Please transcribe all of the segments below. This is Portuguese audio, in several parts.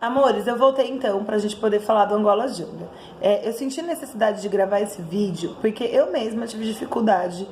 Amores, eu voltei então pra gente poder falar do Angola Jungle. Eu senti necessidade de gravar esse vídeo porque eu mesma tive dificuldade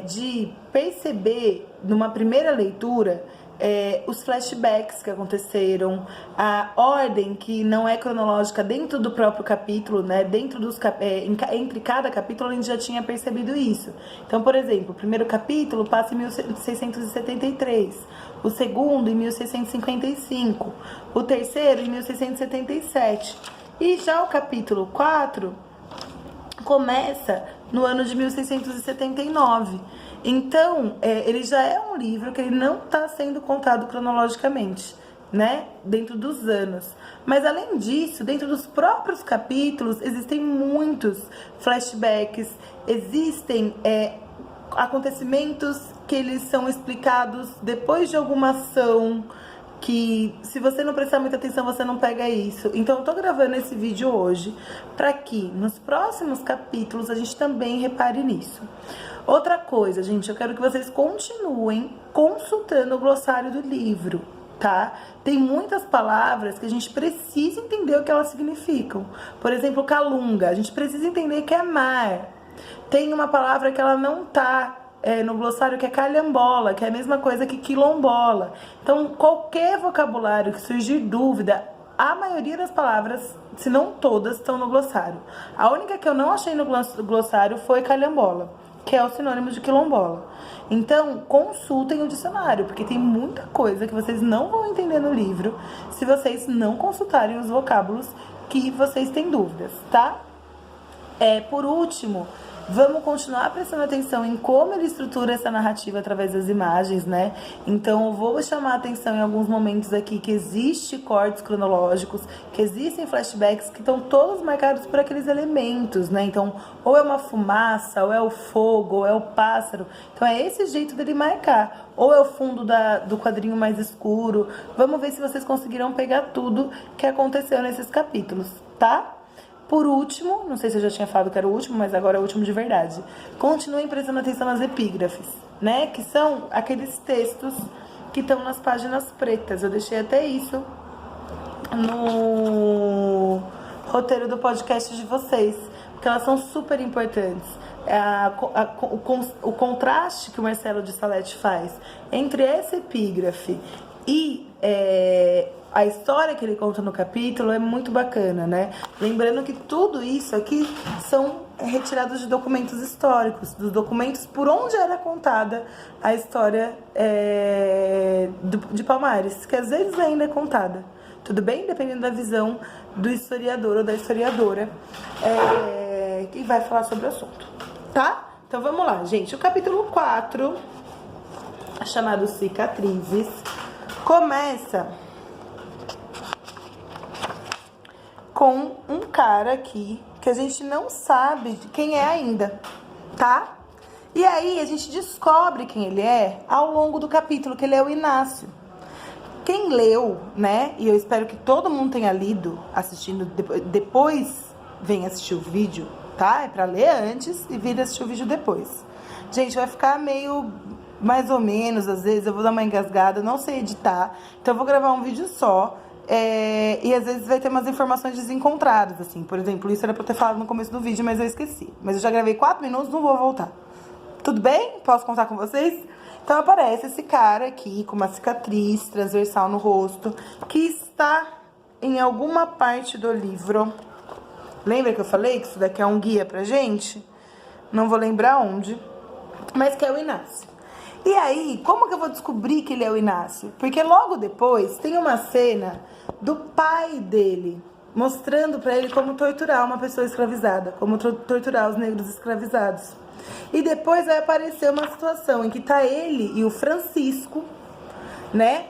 de perceber numa primeira leitura os flashbacks que aconteceram, a ordem que não é cronológica dentro do próprio capítulo, né? Dentro dos entre cada capítulo a gente já tinha percebido isso. Então, por exemplo, o primeiro capítulo passa em 1673, o segundo em 1655, o terceiro em 1677. E já o capítulo 4 começa no ano de 1679. Então, ele já é um livro que ele não está sendo contado cronologicamente, né? Dentro dos anos. Mas, além disso, dentro dos próprios capítulos, existem muitos flashbacks, existem acontecimentos que eles são explicados depois de alguma ação, que se você não prestar muita atenção, você não pega isso. Então eu tô gravando esse vídeo hoje para que nos próximos capítulos a gente também repare nisso. Outra coisa, gente, eu quero que vocês continuem consultando o glossário do livro, tá? Tem muitas palavras que a gente precisa entender o que elas significam. Por exemplo, calunga, a gente precisa entender que é mar. Tem uma palavra que ela não tá no glossário, que é calhambola, que é a mesma coisa que quilombola. Então, qualquer vocabulário que surgir dúvida, a maioria das palavras, se não todas, estão no glossário. A única que eu não achei no glossário foi calhambola, que é o sinônimo de quilombola. Então, consultem o dicionário, porque tem muita coisa que vocês não vão entender no livro se vocês não consultarem os vocábulos que vocês têm dúvidas, tá? Por último, vamos continuar prestando atenção em como ele estrutura essa narrativa através das imagens, né? Então, eu vou chamar a atenção em alguns momentos aqui que existem cortes cronológicos, que existem flashbacks que estão todos marcados por aqueles elementos, né? Então, ou é uma fumaça, ou é o fogo, ou é o pássaro. Então, é esse jeito dele marcar. Ou é o fundo do quadrinho mais escuro. Vamos ver se vocês conseguiram pegar tudo que aconteceu nesses capítulos, tá? Por último, não sei se eu já tinha falado que era o último, mas agora é o último de verdade. Continuem prestando atenção nas epígrafes, né? Que são aqueles textos que estão nas páginas pretas. Eu deixei até isso no roteiro do podcast de vocês, porque elas são super importantes. O contraste que o Marcelo de Salete faz entre essa epígrafe e a história que ele conta no capítulo é muito bacana, né? Lembrando que tudo isso aqui são retirados de documentos históricos, dos documentos por onde era contada a história de Palmares, que às vezes ainda é contada. Tudo bem? Dependendo da visão do historiador ou da historiadora que vai falar sobre o assunto, tá? Então vamos lá, gente. O capítulo 4, chamado Cicatrizes, começa com um cara aqui que a gente não sabe quem é ainda, tá? E aí a gente descobre quem ele é ao longo do capítulo, que ele é o Inácio. Quem leu, né, e eu espero que todo mundo tenha lido, assistindo, depois vem assistir o vídeo, tá? É pra ler antes e vir assistir o vídeo depois. Gente, vai ficar meio mais ou menos, às vezes eu vou dar uma engasgada, não sei editar, então eu vou gravar um vídeo só. E às vezes vai ter umas informações desencontradas, assim. Por exemplo, isso era pra eu ter falado no começo do vídeo, mas eu esqueci. Mas eu já gravei 4 minutos, não vou voltar. Tudo bem? Posso contar com vocês? Então aparece esse cara aqui com uma cicatriz transversal no rosto, que está em alguma parte do livro. Lembra que eu falei que isso daqui é um guia pra gente? Não vou lembrar onde, mas que é o Inácio. E aí, como que eu vou descobrir que ele é o Inácio? Porque logo depois tem uma cena do pai dele, mostrando pra ele como torturar uma pessoa escravizada, como torturar os negros escravizados. E depois vai aparecer uma situação em que tá ele e o Francisco, né,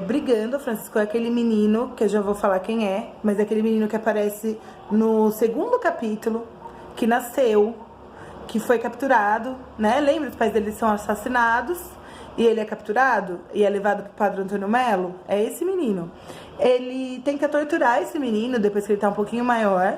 brigando. O Francisco é aquele menino, que eu já vou falar quem é, mas é aquele menino que aparece no segundo capítulo, que nasceu, que foi capturado, né? Lembra? Os pais dele são assassinados e ele é capturado e é levado pro Padre Antônio Melo. É esse menino. Ele tenta torturar esse menino depois que ele tá um pouquinho maior,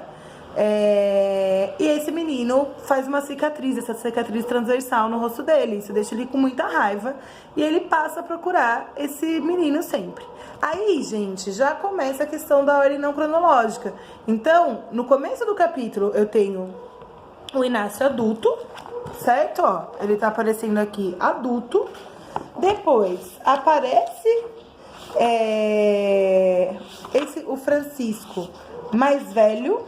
E esse menino faz uma cicatriz, essa cicatriz transversal no rosto dele. Isso deixa ele com muita raiva e ele passa a procurar esse menino sempre. Aí, gente, já começa a questão da ordem não cronológica. Então, no começo do capítulo, eu tenho o Inácio adulto, certo? Ó, ele tá aparecendo aqui adulto. Depois aparece o Francisco mais velho,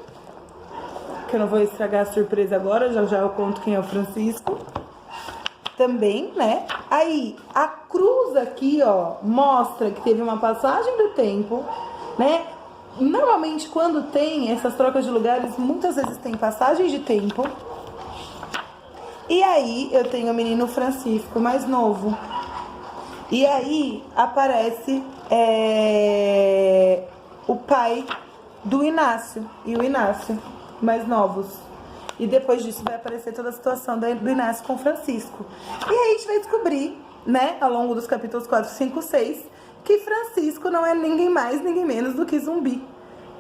que eu não vou estragar a surpresa agora, já eu conto quem é o Francisco. Também, né? Aí, a cruz aqui, ó, mostra que teve uma passagem do tempo, né? Normalmente, quando tem essas trocas de lugares, muitas vezes tem passagem de tempo. E aí, eu tenho o menino Francisco mais novo. E aí, aparece o pai do Inácio e o Inácio mais novos. E depois disso vai aparecer toda a situação do Inácio com o Francisco. E aí a gente vai descobrir, né, ao longo dos capítulos 4, 5, 6, que Francisco não é ninguém mais, ninguém menos do que Zumbi,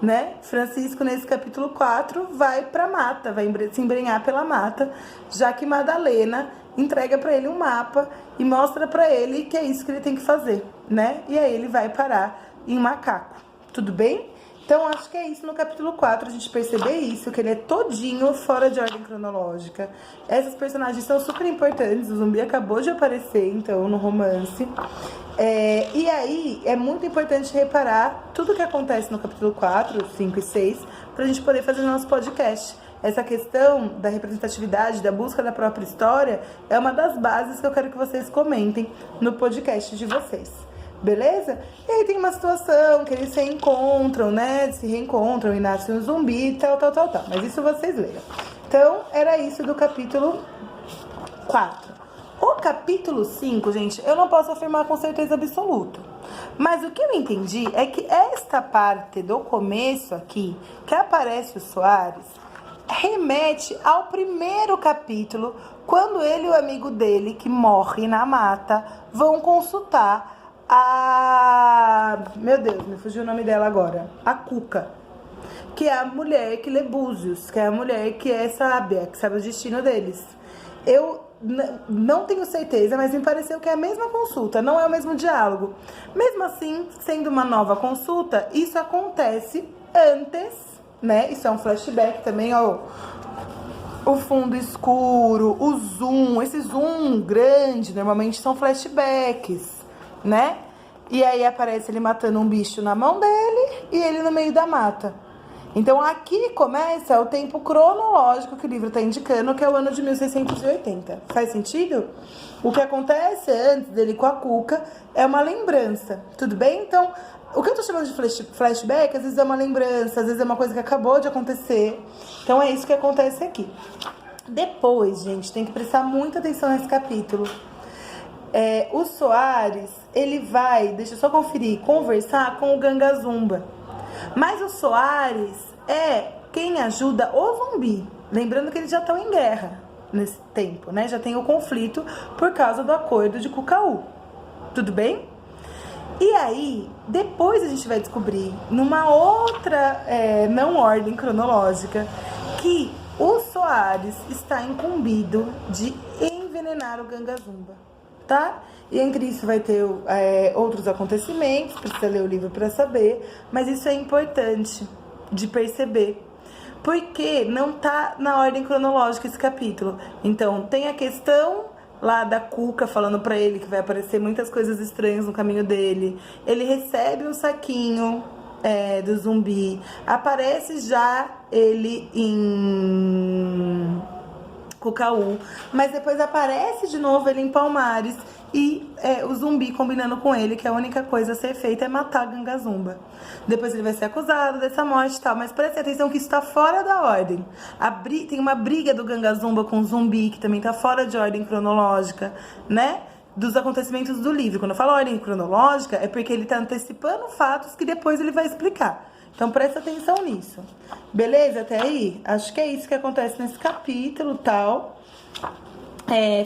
né? Francisco, nesse capítulo 4, vai pra mata, vai se embrenhar pela mata, já que Madalena entrega pra ele um mapa e mostra pra ele que é isso que ele tem que fazer, né? E aí ele vai parar em Macaco. Tudo bem? Então, acho que é isso no capítulo 4, a gente perceber isso, que ele é todinho fora de ordem cronológica. Essas personagens são super importantes, o Zumbi acabou de aparecer, então, no romance. E aí, é muito importante reparar tudo que acontece no capítulo 4, 5 e 6, pra gente poder fazer o nosso podcast. Essa questão da representatividade, da busca da própria história, é uma das bases que eu quero que vocês comentem no podcast de vocês. Beleza? E aí tem uma situação que eles se encontram, né? Se reencontram, Inácio e um Zumbi, tal. Mas isso vocês leram. Então, era isso do capítulo 4. O capítulo 5, gente, eu não posso afirmar com certeza absoluta. Mas o que eu entendi é que esta parte do começo aqui, que aparece o Soares, remete ao primeiro capítulo, quando ele e o amigo dele, que morre na mata, vão consultar meu Deus, me fugiu o nome dela agora. A Cuca, que é a mulher que lê Búzios, que é a mulher que é sábia, que sabe o destino deles. Eu não tenho certeza, mas me pareceu que é a mesma consulta, não é o mesmo diálogo. Mesmo assim, sendo uma nova consulta, isso acontece antes, né? Isso é um flashback também, ó. O fundo escuro, o zoom, esse zoom grande, normalmente são flashbacks, né? E aí aparece ele matando um bicho na mão dele e ele no meio da mata. Então aqui começa o tempo cronológico que o livro está indicando, que é o ano de 1680. Faz sentido? O que acontece antes dele com a Cuca é uma lembrança, tudo bem? Então, o que eu tô chamando de flashback, às vezes é uma lembrança, às vezes é uma coisa que acabou de acontecer. Então é isso que acontece aqui. Depois, gente, tem que prestar muita atenção nesse capítulo. O Soares, ele vai, deixa eu só conferir, conversar com o Gangazumba. Mas o Soares é quem ajuda o Zumbi. Lembrando que eles já estão em guerra nesse tempo, né? Já tem o conflito por causa do acordo de Cucaú. Tudo bem? E aí, depois a gente vai descobrir, numa outra não ordem cronológica, que o Soares está incumbido de envenenar o Gangazumba, tá? E entre isso vai ter outros acontecimentos, precisa ler o livro para saber, mas isso é importante de perceber, porque não tá na ordem cronológica esse capítulo. Então, tem a questão lá da Cuca falando pra ele que vai aparecer muitas coisas estranhas no caminho dele. Ele recebe um saquinho do Zumbi, aparece já ele em Cucaú, mas depois aparece de novo ele em Palmares e o Zumbi combinando com ele que a única coisa a ser feita é matar a Gangazumba. Depois ele vai ser acusado dessa morte e tal, mas preste atenção que isso tá fora da ordem. Tem uma briga do Gangazumba com o Zumbi, que também tá fora de ordem cronológica, né? Dos acontecimentos do livro. Quando eu falo ordem cronológica, é porque ele tá antecipando fatos que depois ele vai explicar. Então presta atenção nisso. Beleza até aí? Acho que é isso que acontece nesse capítulo, tal.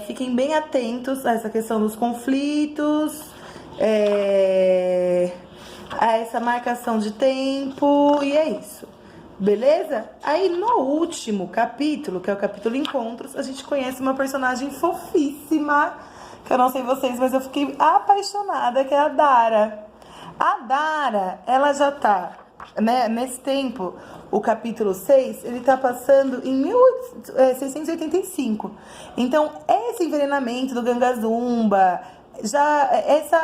Fiquem bem atentos a essa questão dos conflitos, a essa marcação de tempo, e é isso. Beleza? Aí no último capítulo, que é o capítulo Encontros, a gente conhece uma personagem fofíssima, que eu não sei vocês, mas eu fiquei apaixonada, que é a Dara. A Dara, ela já tá, né, nesse tempo, o capítulo 6, ele tá passando em 1685. Então, esse envenenamento do Gangazumba,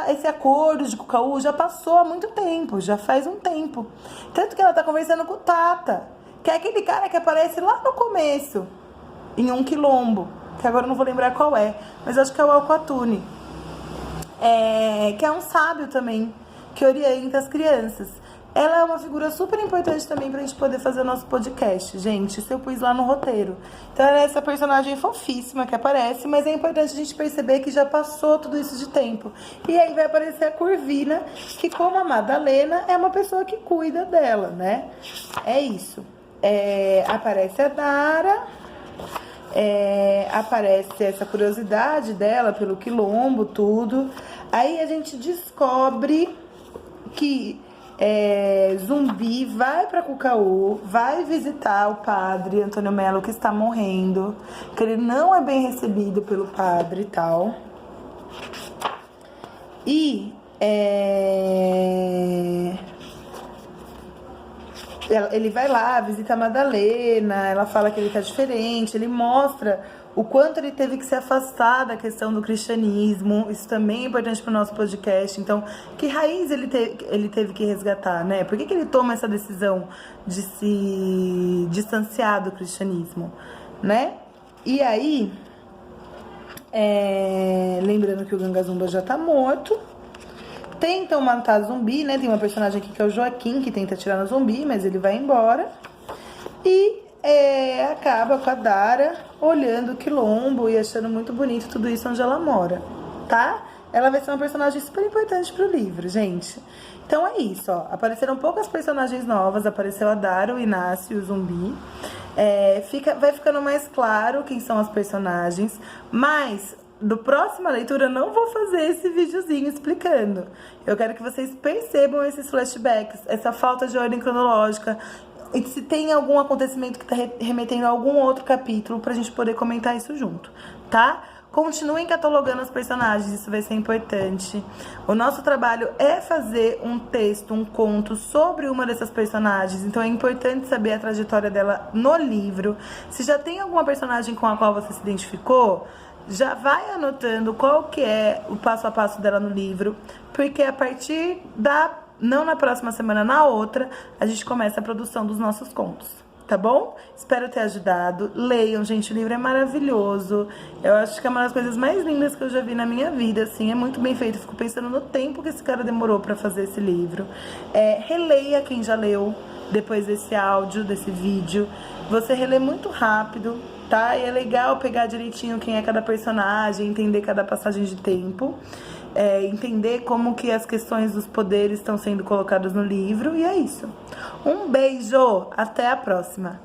esse acordo de Cucaú já passou há muito tempo, já faz um tempo. Tanto que ela tá conversando com o Tata, que é aquele cara que aparece lá no começo, em um quilombo, que agora eu não vou lembrar qual é, mas acho que é o Alcoatune, que é um sábio também, que orienta as crianças. Ela é uma figura super importante também pra gente poder fazer o nosso podcast, gente. Isso eu pus lá no roteiro. Então ela é essa personagem fofíssima que aparece, mas é importante a gente perceber que já passou tudo isso de tempo. E aí vai aparecer a Corvina, que como a Madalena, é uma pessoa que cuida dela, né? É isso. Aparece a Dara, aparece essa curiosidade dela pelo quilombo, tudo. Aí a gente descobre que Zumbi vai pra Cucaú, vai visitar o padre Antônio Melo, que está morrendo, que ele não é bem recebido pelo padre e tal. E ele vai lá, visita a Madalena, ela fala que ele tá diferente, ele mostra o quanto ele teve que se afastar da questão do cristianismo. Isso também é importante para o nosso podcast. Então, que raiz ele teve que resgatar, né? Por que ele toma essa decisão de se distanciar do cristianismo, né? E aí, lembrando que o Gangazumba já tá morto, tentam matar Zumbi, né? Tem uma personagem aqui que é o Joaquim, que tenta atirar no Zumbi, mas ele vai embora. E acaba com a Dara olhando o quilombo e achando muito bonito tudo isso onde ela mora, tá? Ela vai ser uma personagem super importante pro livro, gente. Então é isso, ó. Apareceram poucas personagens novas. Apareceu a Dara, o Inácio e o Zumbi. Vai ficando mais claro quem são as personagens. Mas do próxima leitura eu não vou fazer esse videozinho explicando. Eu quero que vocês percebam esses flashbacks, essa falta de ordem cronológica. E se tem algum acontecimento que tá remetendo a algum outro capítulo, pra gente poder comentar isso junto, tá? Continuem catalogando os personagens, isso vai ser importante. O nosso trabalho é fazer um texto, um conto sobre uma dessas personagens, então é importante saber a trajetória dela no livro. Se já tem alguma personagem com a qual você se identificou, já vai anotando qual que é o passo a passo dela no livro, porque a partir não na próxima semana, na outra, a gente começa a produção dos nossos contos, tá bom? Espero ter ajudado. Leiam, gente, o livro é maravilhoso. Eu acho que é uma das coisas mais lindas que eu já vi na minha vida, assim, é muito bem feito. Fico pensando no tempo que esse cara demorou pra fazer esse livro. Releia quem já leu depois desse áudio, desse vídeo. Você relê muito rápido, tá? E é legal pegar direitinho quem é cada personagem, entender cada passagem de tempo. Entender como que as questões dos poderes estão sendo colocadas no livro, e é isso. Um beijo, até a próxima!